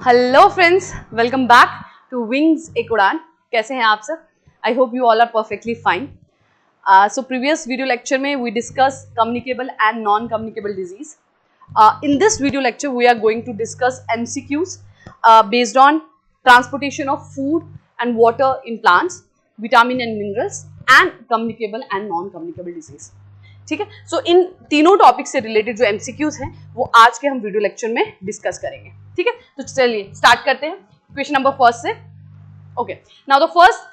Hello friends, welcome back to wings एक उड़ान। कैसे हैं आप सब? I hope you all are perfectly fine. So previous video lecture में we discuss communicable and non communicable disease. In this video lecture we are going to discuss MCQs based on transportation of food and water in plants, vitamin and minerals and communicable and non communicable disease. ठीक है, सो इन तीनों topic से related जो MCQs हैं वो आज के हम वीडियो लेक्चर में डिस्कस करेंगे. ठीक है, तो चलिए स्टार्ट करते हैं क्वेश्चन नंबर फर्स्ट से. Okay, now the first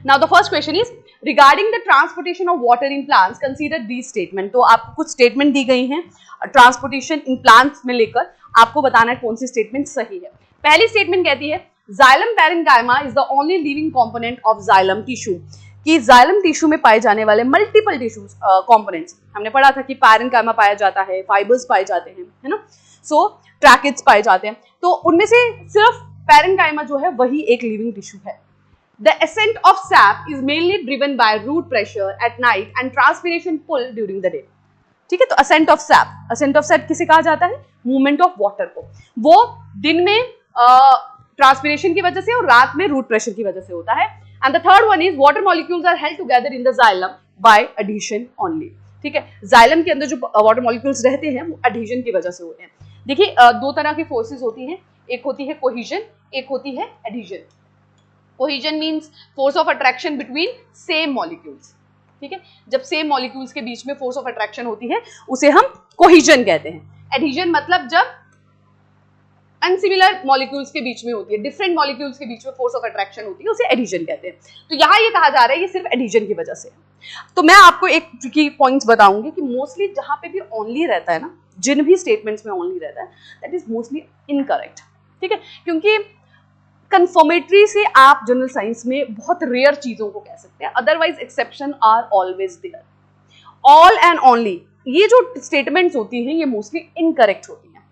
now the first question is regarding the transportation of water in plants, consider these statement. तो आपको कुछ स्टेटमेंट दी गई हैं ट्रांसपोर्टेशन इन प्लांट्स में लेकर, आपको बताना है कौन सी स्टेटमेंट सही है. पहली स्टेटमेंट कहती है xylem parenchyma is the only living component of xylem tissue, कि जाइलम टिश्यू में पाए जाने वाले मल्टीपल टिश्यूज कंपोनेंट्स, हमने पढ़ा था कि पैरेन्काइमा पाया जाता है, फाइबर्स पाए जाते हैं, है ना, सो ट्रैकिड्स पाए जाते हैं, तो उनमें से सिर्फ पैरेन्काइमा जो है वही एक लिविंग टिश्यू है. The ascent of sap is mainly driven by root pressure at night and transpiration pull during the day. ठीक है, तो ascent of sap किसे कहा जाता है? मूवमेंट ऑफ वाटर को. वो दिन में ट्रांसपिरेशन की वजह से और रात में रूट प्रेशर की वजह से होता है. And the third one is water molecules are held together in the xylem by adhesion only. ठीक है, जाइलम के अंदर जो वाटर मॉलिक्यूल्स रहते हैं वो एडिशन की वजह से होते हैं. देखिए, दो तरह की फोर्सेज होती हैं, एक होती है कोहिजन, एक होती है adhesion. Cohesion means force of attraction between same molecules. ठीक है, जब सेम मॉलिक्यूल्स के बीच में फोर्स ऑफ अट्रैक्शन होती है उसे हम कोहिजन कहते हैं. एडिशन मतलब जब अनसिमिलर मॉलिक्यूल्स के बीच में होती है, डिफरेंट मॉलिक्यूल्स के बीच में फोर्स ऑफ अट्रैक्शन होती है, उसे एडिशन कहते हैं. तो यहाँ ये कहा जा रहा है ये सिर्फ एडिशन की वजह से. तो मैं आपको एक ट्रिकी पॉइंट्स बताऊंगी कि मोस्टली जहां पे भी ओनली रहता है ना, जिन भी स्टेटमेंट्स में ओनली रहता है, दैट इज मोस्टली इनकरेक्ट. ठीक है, क्योंकि कंफर्मेटरी से आप जनरल साइंस में बहुत रेयर चीजों को कह सकते हैं, otherwise exception are always there. All and only ये जो स्टेटमेंट्स होती हैं ये मोस्टली इनकरेक्ट होती हैं,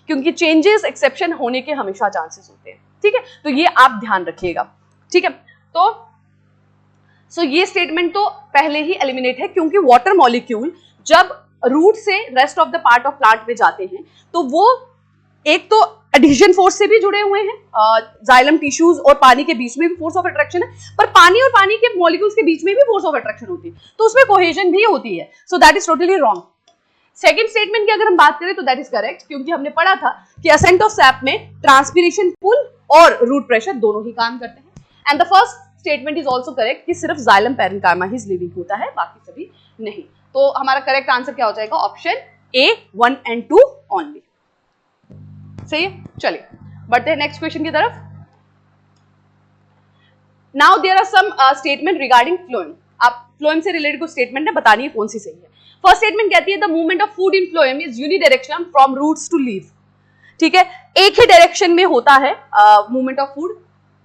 क्योंकि चेंजेस एक्सेप्शन होने के हमेशा चांसेस होते हैं. ठीक है, तो ये आप ध्यान रखिएगा. ठीक है, तो ये स्टेटमेंट तो पहले ही एलिमिनेट है, क्योंकि वाटर मॉलिक्यूल जब रूट से rest of the part of plant में जाते हैं तो वो एक तो एडिशन फोर्स से भी जुड़े हुए हैं, जाइलम टिश्यूज और पानी के बीच में भी फोर्स ऑफ अट्रैक्शन है, पर पानी और पानी के मॉलिक्यूल्स के बीच में भी फोर्स ऑफ अट्रैक्शन होती है, तो उसमें कोहेजन भी होती है. So that is totally wrong. Second statement की अगर हम बात करें तो दैट इज करेक्ट, क्योंकि हमने पढ़ा था कि असेंट ऑफ सैप में ट्रांसपिरेशन पुल और रूट प्रेशर दोनों ही काम करते हैं. And the first statement is also correct कि सिर्फ जाइलम पैरेन्काइमा ही लिविंग होता है, बाकी सभी नहीं. तो हमारा करेक्ट आंसर क्या हो जाएगा? Option A 1 and 2 only. सही है, चलिए बढ़ते हैं नेक्स्ट क्वेश्चन की तरफ. Now there are some statement regarding phloem. आप फ्लोएम से रिलेटेड कुछ स्टेटमेंट है, बतानी है कौन सी सही है. फर्स्ट स्टेटमेंट कहती है the movement of food in phloem is unidirectional from roots to leave. ठीक है, एक ही डायरेक्शन में होता है मूवमेंट ऑफ फूड,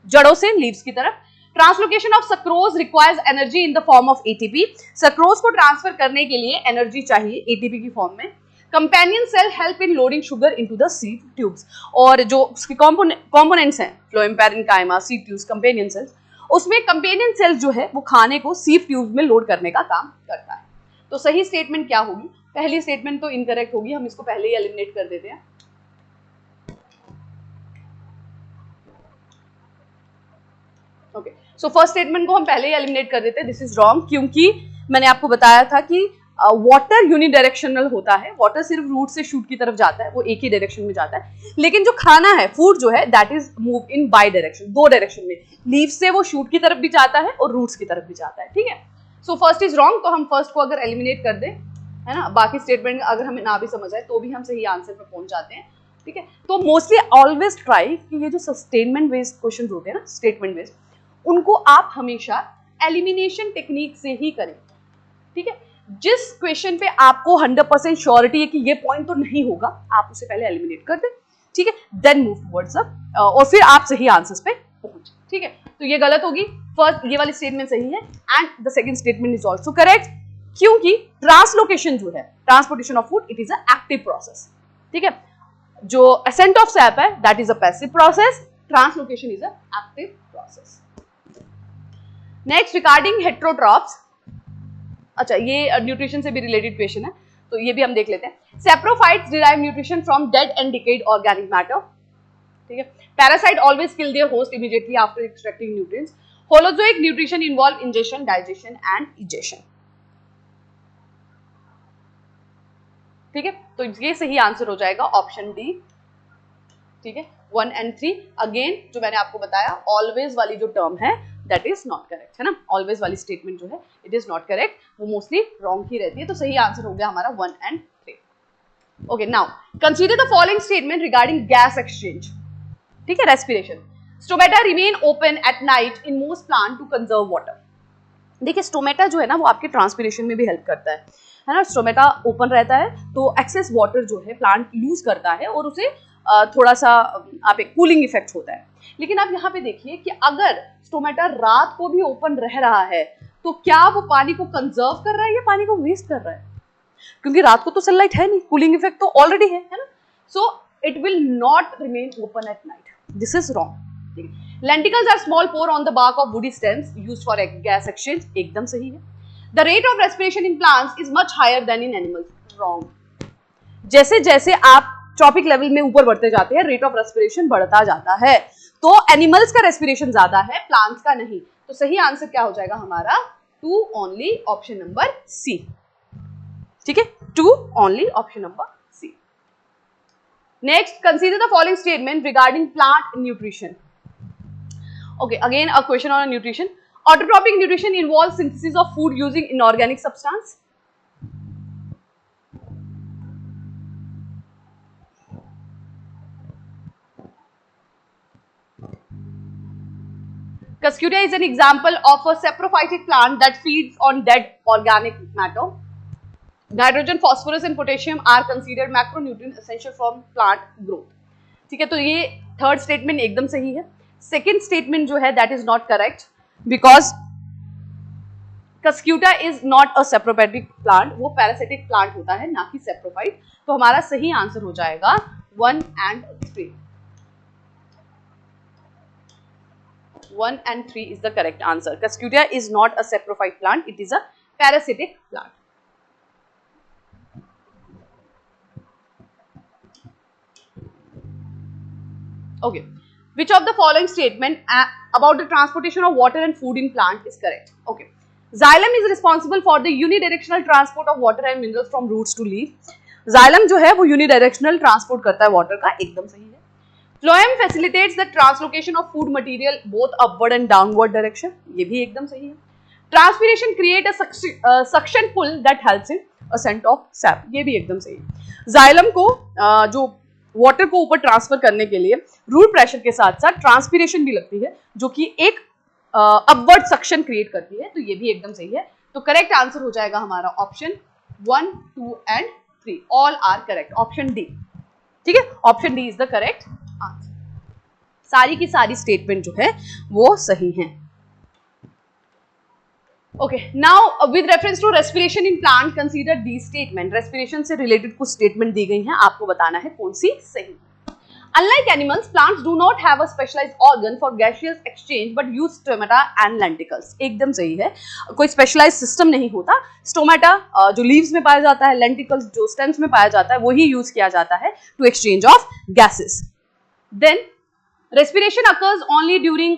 जड़ों से लीव्स की तरफ. Translocation of sucrose requires energy in the form of ATP. Sucrose को ट्रांसफर करने के लिए एनर्जी चाहिए एटीपी की फॉर्म में. Companion cell help in loading sugar into the sieve tubes. और जो उसके कंपोनेंट्स हैं phloem parenchyma, sieve tubes, companion cells, उसमें कंपेनियन सेल्स जो है वो खाने को सीड ट्यूब्स में लोड करने का काम करता है. तो सही स्टेटमेंट क्या होगी? पहली स्टेटमेंट तो इनकरेक्ट होगी, हम इसको पहले ही एलिमिनेट कर देते हैं. ओके, सो फर्स्ट स्टेटमेंट को हम पहले ही एलिमिनेट कर देते हैं. दिस इज रॉन्ग, क्योंकि मैंने आपको बताया था कि वाटर यूनिडायरेक्शनल होता है. वाटर सिर्फ रूट से शूट की तरफ जाता है, वो एक ही डायरेक्शन में जाता है, लेकिन जो खाना है, फूड जो है, that is move in by direction, दो डायरेक्शन में. लीव से वो शूट की तरफ भी जाता है और रूट्स की तरफ भी जाता है. ठीक है, सो फर्स्ट इज रॉन्ग, तो हम फर्स्ट को अगर एलिमिनेट कर दें, है ना, बाकी स्टेटमेंट अगर हमें ना भी समझ आए तो भी हम सही आंसर पर पहुंच जाते हैं. ठीक है, तो मोस्टली ऑलवेज ट्राई कि ये जो सस्टेनमेंट बेस्ड क्वेश्चन होते हैं ना, स्टेटमेंट बेस्ड, उनको आप हमेशा एलिमिनेशन टेक्निक से ही करें. ठीक है, जिस क्वेश्चन पे आपको 100% श्योरिटी है कि ये पॉइंट तो नहीं होगा, आप उसे पहले एलिमिनेट कर दें. ठीक है, देन मूव टुवर्ड्स अप और फिर आप सही आंसर्स पे पहुंचे. ठीक है, तो ये गलत होगी. फर्स्ट ये वाली स्टेटमेंट सही है and the second statement is also correct, क्योंकि ट्रांसलोकेशन जो है, transportation of food, it is a active process. ठीक है, जो असेंट ऑफ सैप है that is a passive process, translocation is a active process. Next regarding heterotrophs. अच्छा, ये nutrition से भी रिलेटेड क्वेश्चन है. तो ये भी हम देख लेते हैं। Saprophytes derive nutrition from dead and decade organic matter, ठीक है। Parasite always kill there host immediately after extracting nutrients. Holozoic nutrition involve ingestion, digestion and egestion, ठीक है। तो ये सही आंसर हो जाएगा ऑप्शन डी, ठीक है। 1 and 3 अगेन जो मैंने आपको बताया, ऑलवेज वाली जो टर्म है दैट इज नॉट करेक्ट, है ना। ऑलवेज वाली स्टेटमेंट जो है इट इज नॉट करेक्ट, वो मोस्टली रॉन्ग ही रहती है। तो सही आंसर हो गया हमारा 1 and 3। Okay, now consider the following statement regarding gas exchange, ठीक है। Respiration, stomata remain open at night in most plant to conserve water. देखिए स्टोमेटा जो है ना वो आपके ट्रांसपिरेशन में भी हेल्प करता है ना। स्टोमेटा ओपन रहता है तो एक्सेस वाटर जो है प्लांट लूज करता है और उसे थोड़ा सा आप एक कूलिंग इफेक्ट होता है। लेकिन आप यहाँ पे देखिए कि अगर स्टोमेटा रात को भी ओपन रह रहा है तो क्या वो पानी को कंजर्व कर रहा है या पानी को वेस्ट कर रहा है? क्योंकि रात को तो सनलाइट है नहीं, कूलिंग इफेक्ट तो ऑलरेडी है ना। So it will not remain open at night, this is wrong. Lenticels are small pore on the bark of woody stems used for gas exchange, एकदम सही है। The rate of respiration in plants is much higher than in animals, wrong. जैसे जैसे आप trophic level में ऊपर बढ़ते जाते हैं रेट ऑफ रेस्पिरेशन बढ़ता जाता है, तो एनिमल्स का रेस्पिरेशन ज्यादा है, प्लांट्स का नहीं। तो सही आंसर क्या हो जाएगा हमारा 2 ओनली, ऑप्शन नंबर सी, ठीक है। 2 only, option number C. Next, consider the following statement regarding plant nutrition. Okay, again a question on nutrition. Autotrophic nutrition involves synthesis of food using inorganic substance. Cuscutia is an example of a saprophytic plant that feeds on dead organic matter. Nitrogen, phosphorus and potassium are considered macronutrients essential for plant growth. ठीक है, तो ये third statement एकदम सही है। Second statement जो है that is not correct because Cuscutia is not a saprophytic plant, वो पैरासिटिक प्लांट होता है ना कि सेप्रोफाइट। तो हमारा सही आंसर हो जाएगा 1 and 3। 1 and 3 is the correct answer. Cuscutia is not a saprophyte plant, it is a parasitic plant. Okay, which of the following statement about the transportation of water and food in plant is correct? Okay, Xylem is responsible for the unidirectional transport of water and minerals from roots to leaf. Xylem जो है वो unidirectional transport करता है water का, एकदम सही है। Phloem facilitates the translocation of food material both upward and downward direction, ये भी एकदम सही है। Transpiration create a suction pull that helps in ascent of sap, ये भी एकदम सही है। Xylem को जो वाटर को ऊपर ट्रांसफर करने के लिए रूट प्रेशर के साथ साथ ट्रांसपीरेशन भी लगती है जो कि एक अपवर्ड सक्शन क्रिएट करती है, तो ये भी एकदम सही है। तो करेक्ट आंसर हो जाएगा हमारा option 1, 2 and 3 all are correct, option D, ठीक है। Option D is the correct answer, सारी की सारी स्टेटमेंट जो है वो सही है। Okay, now with reference to respiration in plant consider the statement. Respiration से रिलेटेड कुछ स्टेटमेंट दी गई हैं, आपको बताना है कौन सी सही। Unlike animals, plants do not have a specialized organ for gaseous exchange but use stomata and lenticles. एकदम सही है, कोई स्पेशलाइज सिस्टम नहीं होता। स्टोमेटा जो लीव्स में पाया जाता है, लेंटिकल्स जो स्टेम्स में पाया जाता है, वही यूज किया जाता है to exchange of gases. Then respiration occurs only during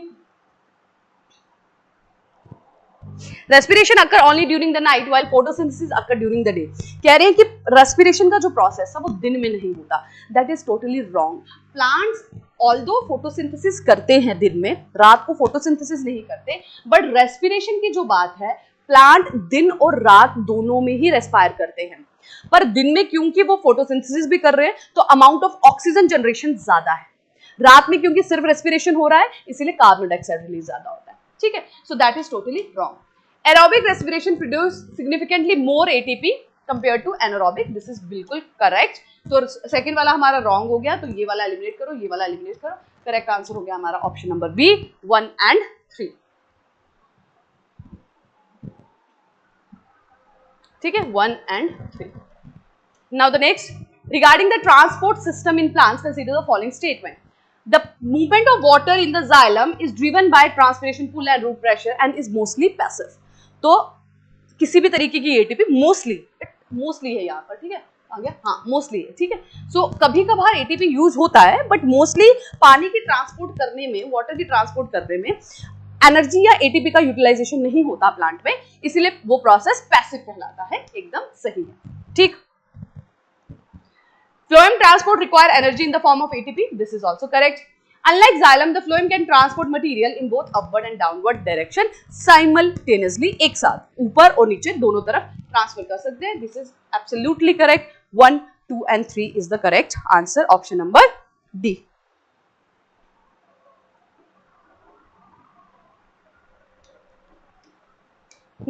respiration occur only during the night while photosynthesis occur during the day. कह रहे हैं कि रेस्पिरेशन का जो प्रोसेस है वो दिन में नहीं होता, that is totally wrong. Plants although photosynthesis करते हैं दिन में, रात को फोटोसिंथेसिस नहीं करते, बट रेस्पिरेशन की जो बात है प्लांट दिन और रात दोनों में ही रेस्पायर करते हैं। पर दिन में क्योंकि वो फोटोसिंथेसिस भी कर रहे हैं तो अमाउंट ऑफ ऑक्सीजन जनरेशन ज्यादा है, रात में क्योंकि सिर्फ रेस्पिरेशन हो रहा है इसीलिए कार्बन डाइऑक्साइड रिलीज ज्यादा होता है, ठीक है। So that is totally wrong. Aerobic respiration produce significantly more ATP compare to anaerobic, this is बिल्कुल करेक्ट। तो सेकंड वाला हमारा रॉन्ग हो गया, तो ये वाला एलिमिनेट करो, ये वाला एलिमिनेट करो। करेक्ट आंसर हो गया हमारा ऑप्शन नंबर बी 1 and 3, ठीक है, 1 and 3। Now the next regarding the transport system in plants consider the following statement. The movement of water in the xylem is driven by transpiration pull and root pressure and is mostly passive. तो किसी भी तरीके की ATP mostly mostly है यहाँ पर, ठीक है, आ गया, हाँ मोस्टली है, ठीक है। सो कभी कभार एटीपी यूज होता है, बट मोस्टली पानी की ट्रांसपोर्ट करने में, वाटर की ट्रांसपोर्ट करने में एनर्जी या एटीपी का यूटिलाइजेशन नहीं होता प्लांट में, इसीलिए वो प्रोसेस पैसिव कहलाता है, एकदम सही है, ठीक। Phloem transport require energy in the form of ATP. This is also correct. Unlike xylem, the phloem can transport material in both upward and downward direction simultaneously. एक साथ ऊपर और नीचे दोनों तरफ ट्रांसफर कर सकते हैं. This is absolutely correct. 1, 2 and 3 is the correct answer. Option number D.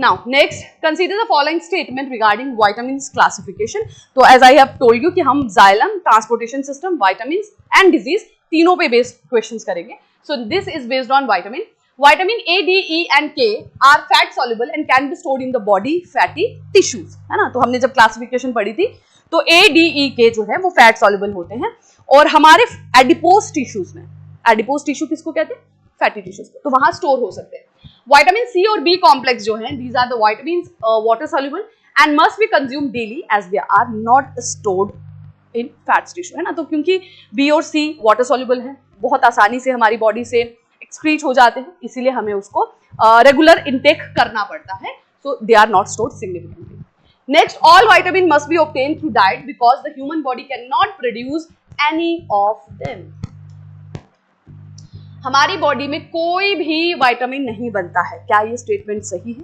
Now, next, consider the following statement regarding vitamins classification. तो as I have told you कि हम xylem, transportation system, vitamins and disease तीनों पे based questions करेंगे. So this is based on vitamin. Vitamin A, D, E and K are fat soluble and can be stored in the body fatty tissues. है ना? तो हमने जब classification पढ़ी थी, तो A, D, E, K जो है वो fat soluble होते हैं और हमारे adipose tissues में, adipose tissue किसको कहते हैं? फैटी टिश्यूज, तो वहां स्टोर हो सकते हैं. विटामिन सी और बी कॉम्प्लेक्स जो हैं, these are the vitamins water soluble and must be consumed daily as they are not stored in fat tissue, है ना. तो क्योंकि बी और सी वाटर soluble है, बहुत आसानी से हमारी बॉडी से एक्सक्रीट हो जाते हैं, इसीलिए हमें उसको रेगुलर इनटेक करना पड़ता है. So they are not stored significantly. Next, all vitamin must be obtained through diet because the human body cannot produce any of them. हमारी बॉडी में कोई भी विटामिन नहीं बनता है. क्या ये स्टेटमेंट सही है?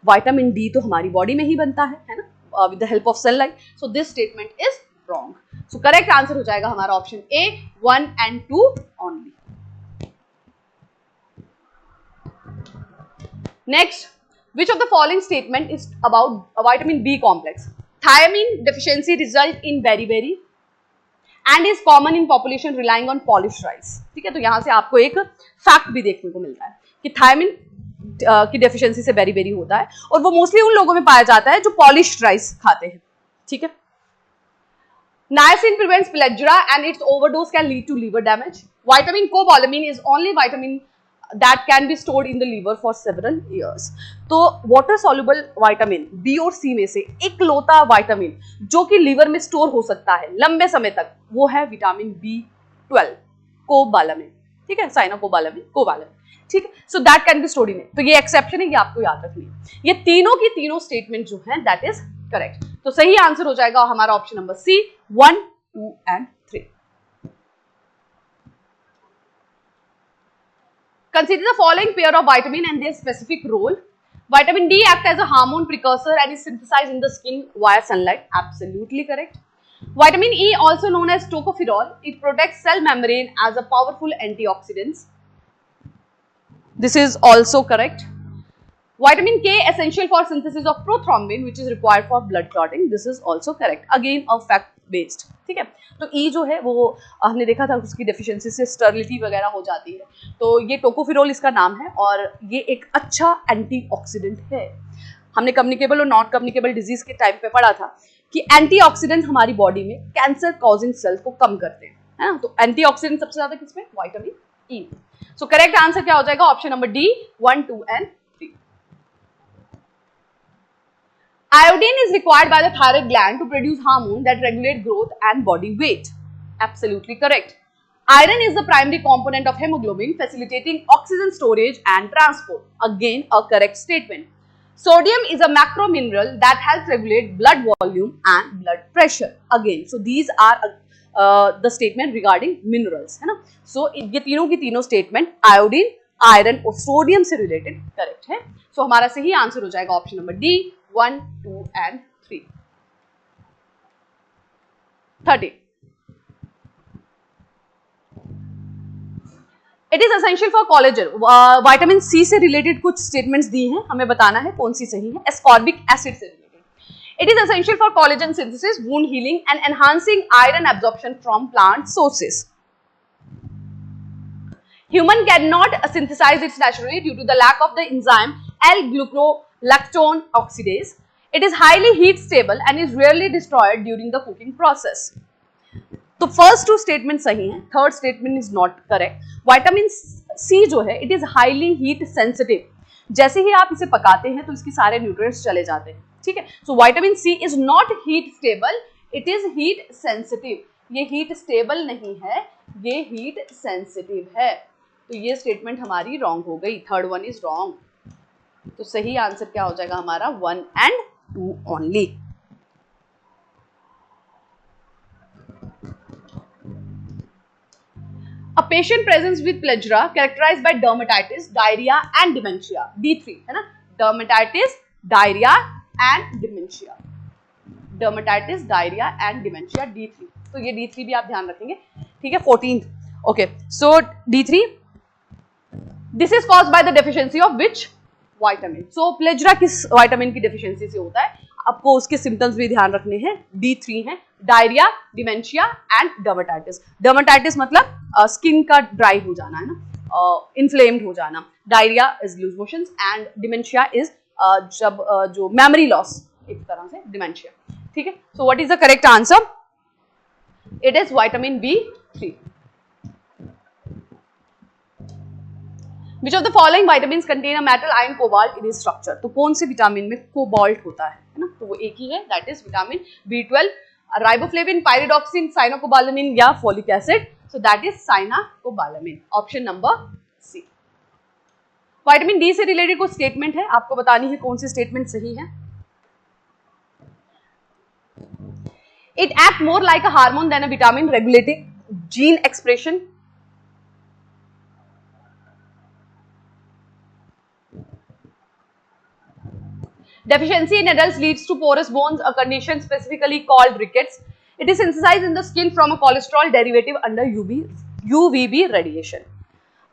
विटामिन डी तो हमारी बॉडी में ही बनता है ना, with the help of sunlight. So this statement is wrong. So correct answer हो जाएगा हमारा option A, 1 and 2 only. Next, which of the following statement is about vitamin B complex? Thiamine deficiency result in beriberi and is common in population relying on polished rice. ठीक है, तो यहां से आपको एक फैक्ट भी देखने को मिलता है कि थायमिन की डेफिशिएंसी से बेरी होता है और वो मोस्टली उन लोगों में पाया जाता है जो पॉलिश्ड राइस खाते हैं. ठीक है. Niacin prevents pellagra and its overdose can lead to liver damage. Vitamin cobalamin is only vitamin that can be stored in the liver for several years. तो वाटर soluble विटामिन बी और सी में से इकलौता vitamin जो कि liver में store हो सकता है लंबे समय तक, वो है विटामिन B12 कोबालामिन. ठीक है, साइनोकोबालामिन, कोबालामिन. ठीक है, so that can be stored in it. तो ये एक्सेप्शन है, ये आपको याद रखनी है. ये तीनों की तीनों स्टेटमेंट जो है दैट इज करेक्ट. तो सही आंसर हो जाएगा हमारा option number C, 1, 2 and 3. Consider the following pair of vitamin and their specific role. Vitamin D acts as a hormone precursor and is synthesized in the skin via sunlight. Absolutely correct. Vitamin E, also known as tocopherol, it protects cell membrane as a powerful antioxidant. This is also correct. Vitamin K, essential for synthesis of prothrombin, which is required for blood clotting. This is also correct. Again, a fact based. ठीक है. तो E जो है वो हमने देखा था उसकी डेफिशिएंसी से स्टर्लिटी वगैरह हो जाती है. तो ये टोकोफिरोल इसका नाम है और ये एक अच्छा एंटीऑक्सीडेंट है. हमने कम्युनिकेबल और नॉन कम्युनिकेबल डिजीज के टाइम पे पढ़ा था कि एंटीऑक्सीडेंट हमारी बॉडी में कैंसर कॉजिंग सेल्स को कम करते हैं, है ना. तो एंटीऑक्सीडेंट सबसे ज्यादा किसमें? Vitamin E. So correct answer क्या हो जाएगा? Option number D, 1, 2 and 3. Iodine is required by the thyroid gland to produce hormone that regulate growth and body weight. Absolutely correct. Iron is the primary component of hemoglobin, facilitating oxygen storage and transport. Again, a correct statement. Sodium is a macro mineral that helps regulate blood volume and blood pressure. Again, so these are the statement regarding minerals, है ना. So ये तीनों की तीनों statement iodine, iron और sodium से related correct है. So हमारा सही आंसर हो जाएगा option number D, 1, 2 and 3. 30. It is essential for collagen. Vitamin C से रिलेटेड कुछ स्टेटमेंट्स दी हैं, हमें बताना है कौन सी सही है. एस्कॉर्बिक एसिड से related. It is essential for collagen synthesis, wound healing and enhancing iron absorption from plant sources. Human cannot synthesize it naturally due to the lack of the enzyme L-glucorolactone oxidase. It is highly heat stable and is rarely destroyed during the cooking process. तो first two statement सही है, third statement is not correct. Vitamin C जो है it is highly heat sensitive. जैसे ही आप इसे पकाते हैं तो इसके सारे न्यूट्रिएंट्स चले जाते हैं. ठीक है। So vitamin C is not heat stable, it is heat sensitive. ये हीट स्टेबल नहीं है, ये हीट सेंसिटिव है। तो ये स्टेटमेंट हमारी रॉन्ग हो गई, थर्ड वन इज रॉन्ग। तो सही आंसर क्या हो जाएगा हमारा 1 and 2 only. A patient presents with pleura characterized by dermatitis, diarrhea and dementia. D3 है ना, dermatitis, diarrhea and dementia. Dermatitis, diarrhea and dementia, D3. तो ये D3 भी आप ध्यान रखेंगे, ठीक है। 14th, okay. So D3, this is caused by the deficiency of which vitamin? So pleura किस vitamin की deficiency से होता है? आपको उसके सिम्टम्स भी ध्यान रखने हैं। D3 है diarrhoea, dementia and dermatitis. Dermatitis मतलब स्किन का ड्राई हो जाना है ना, इन्फ्लेम्ड हो जाना। Diarrhoea is loose motions and dementia is जब जो मेमोरी लॉस, एक तरह से डिमेंशिया, ठीक है। So what is the correct answer? It is vitamin B3। Which of the following vitamins contain a metal iron cobalt in its structure? तो कौन से विटामिन में कोबाल्ट होता है ना, तो वो एक ही है, that is vitamin B12, riboflavin, pyridoxine, cyanocobalamin या folic acid. So that is cyanocobalamin, option number C. Vitamin D से रिलेटेड कुछ स्टेटमेंट है, आपको बतानी है कौन सी स्टेटमेंट सही है। It act more like a hormone than a vitamin, regulating gene expression. Deficiency in adults leads to porous bones, a condition specifically called rickets. It is synthesized in the skin from a cholesterol derivative under UVB radiation.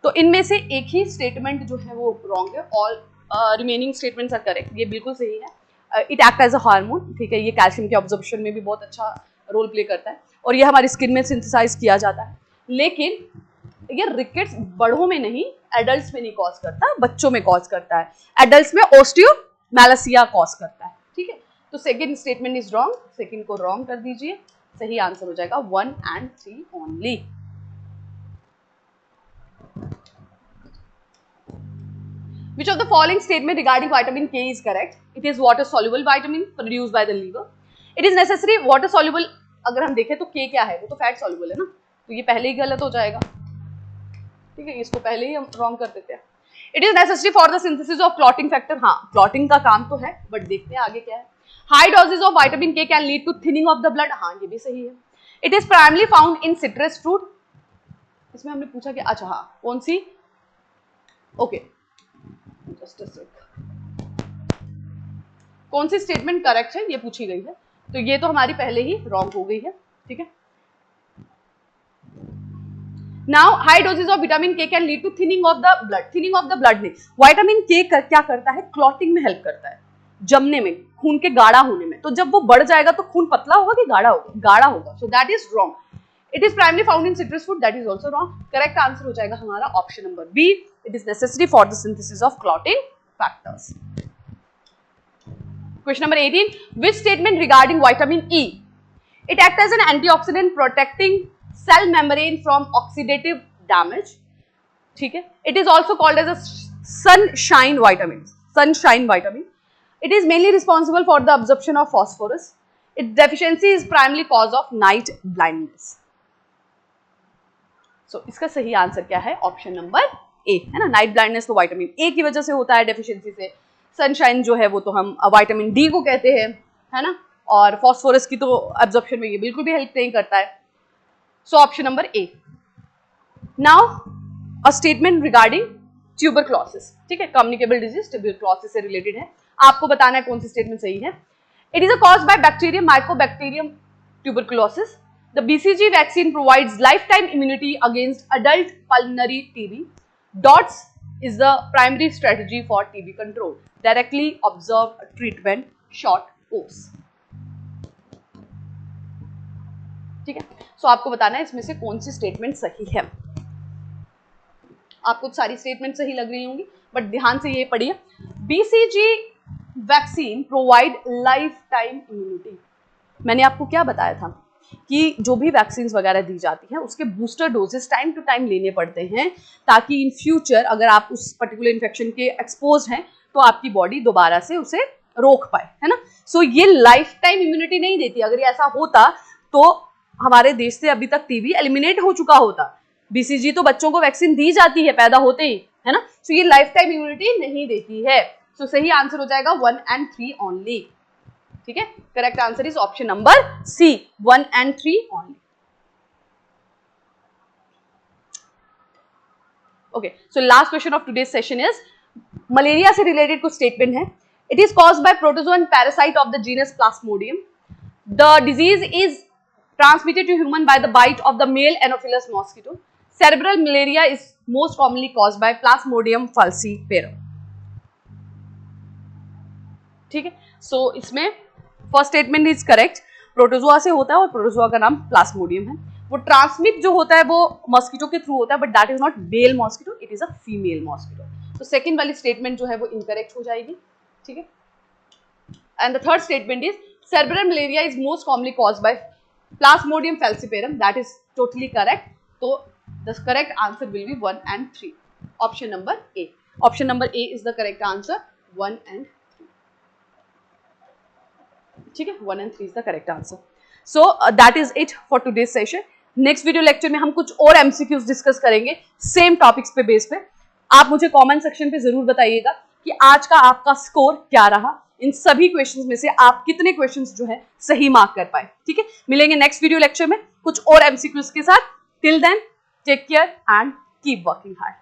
तो इनमें से एक ही statement जो है वो wrong है, all remaining statements are correct. ये बिल्कुल सही है। It act as a hormone, ठीक है, ये कैल्शियम के ऑब्जॉर्प्शन में भी बहुत अच्छा रोल प्ले करता है और ये हमारी स्किन में सिंथेसाइज किया जाता है। लेकिन ये रिकेट्स बड़ों में नहीं, एडल्ट्स में नहीं कॉज करता, बच्चों में कॉज करता है। एडल्ट्स में ओस्टियो मैलासिया कॉज करता है, ठीक है। तो second statement is wrong, second को रॉन्ग कर दीजिए, सही आंसर हो जाएगा 1 and 3 only. Which of the following statement regarding vitamin K is correct? It is water soluble vitamin produced by the liver. It is necessary water soluble, अगर हम देखें तो K क्या है, वो तो फैट soluble है ना, तो ये पहले ही गलत हो जाएगा, ठीक है, इसको पहले ही हम रॉन्ग कर देते हैं। It is necessary for the synthesis of clotting factor, हाँ क्लॉटिंग का काम तो है, बट देखते हैं आगे क्या है। High doses of vitamin K can lead to thinning of the blood, हाँ ये भी सही है। It is primarily found in citrus fruit, इसमें हमने पूछा कि अच्छा हाँ कौन सी, ओके जस्ट अ सेक, कौन सी स्टेटमेंट करेक्ट है ये पूछी गई है, तो ये तो हमारी पहले ही रॉन्ग हो गई है, ठीक है। Now, high doses of vitamin K can lead to thinning of the blood. Thinning of the blood में विटामिन K क्या करता है, क्लॉटिंग में हेल्प करता है, जमने में, खून के गाढ़ा होने में। तो जब वो बढ़ जाएगा तो खून पतला होगा कि गाढ़ा होगा, गाढ़ा होगा। So that is wrong. It is primarily found in citrus fruit, that is also wrong. Correct answer हो जाएगा हमारा option number B. It is necessary for the synthesis of clotting factors. Question number 18. Which statement regarding vitamin E? It acts as an antioxidant protecting cell membrane from oxidative damage, ठीक है। It is also called as a sunshine vitamin. Sunshine vitamin. It is mainly responsible for the absorption of phosphorus. Its deficiency is primarily cause of night blindness. So इसका सही answer क्या है? Option number A है ना। Night blindness तो vitamin A की वजह से होता है, डेफिशिएंसी से। सनशाइन जो है वो तो हम विटामिन डी को कहते हैं, है ना। और फॉस्फोरस की तो एब्जॉर्प्शन में ये बिल्कुल भी हेल्प नहीं करता है। So option number A. Now a statement regarding tuberculosis, ठीक है, communicable disease, tuberculosis से related है। आपको बताना है कौन सी स्टेटमेंट सही है। It is a caused by bacterium Mycobacterium tuberculosis. The BCG vaccine provides lifetime immunity against adult pulmonary TB. DOTS is the primary strategy for TB control. Directly observe treatment, short course. ठीक है, सो आपको बताना है इसमें से कौन सी statement सही है। आपको सारी स्टेटमेंट सही लग रही होंगी, बट ध्यान से ये पढ़िए। BCG vaccine provide life time immunity. मैंने आपको क्या बताया था कि जो भी वैक्सीन वगैरह दी जाती हैं उसके booster doses time to time लेने पड़ते हैं, ताकि इन फ्यूचर अगर आप उस पर्टिकुलर इन्फेक्शन के एक्सपोज हैं तो आपकी बॉडी दोबारा से उसे रोक पाए, है ना। सो ये लाइफ टाइम इम्यूनिटी नहीं देती। अगर ये ऐसा होता तो हमारे देश से अभी तक टीबी एलिमिनेट हो चुका होता। बीसीजी तो बच्चों को वैक्सीन दी जाती है पैदा होते ही, है ना। सो ये लाइफ टाइम इम्यूनिटी नहीं देती है। सो सही आंसर हो जाएगा 1 and 3 ओनली। ठीक है, correct answer is option number C, 1 and 3 only. Okay, so last question of today's session is, malaria से रिलेटेड कुछ स्टेटमेंट है। It is caused by protozoan parasite of the genus plasmodium. The disease is transmitted to human by the bite of the male Anopheles mosquito. Cerebral malaria is most commonly caused by Plasmodium falciparum. ठीक है, सो इसमें first statement is correct, protozoa से होता है और protozoa का नाम Plasmodium है। वो ट्रांसमिट जो होता है वो मॉस्किटो के थ्रू होता है, but that is not male mosquito, it is a female mosquito. तो सेकंड वाली स्टेटमेंट जो है वो इनकरेक्ट हो जाएगी। ठीक है, and the third statement is cerebral malaria is most commonly caused by Plasmodium falciparum, that is totally correct. So the correct answer will be 1 and 3. Option number A. Option number A is the correct answer. 1 and 3. ठीक है, 1 and 3 is the correct answer. So that is it for today's session. Next video lecture में हम कुछ और MCQs discuss करेंगे same topics पे base पे। आप मुझे कमेंट सेक्शन पे जरूर बताइएगा कि आज का आपका स्कोर क्या रहा। इन सभी क्वेश्चंस में से आप कितने क्वेश्चंस जो है सही मार्क कर पाए। ठीक है, मिलेंगे नेक्स्ट वीडियो लेक्चर में कुछ और एमसीक्यूज के साथ। Till then take care and keep working hard.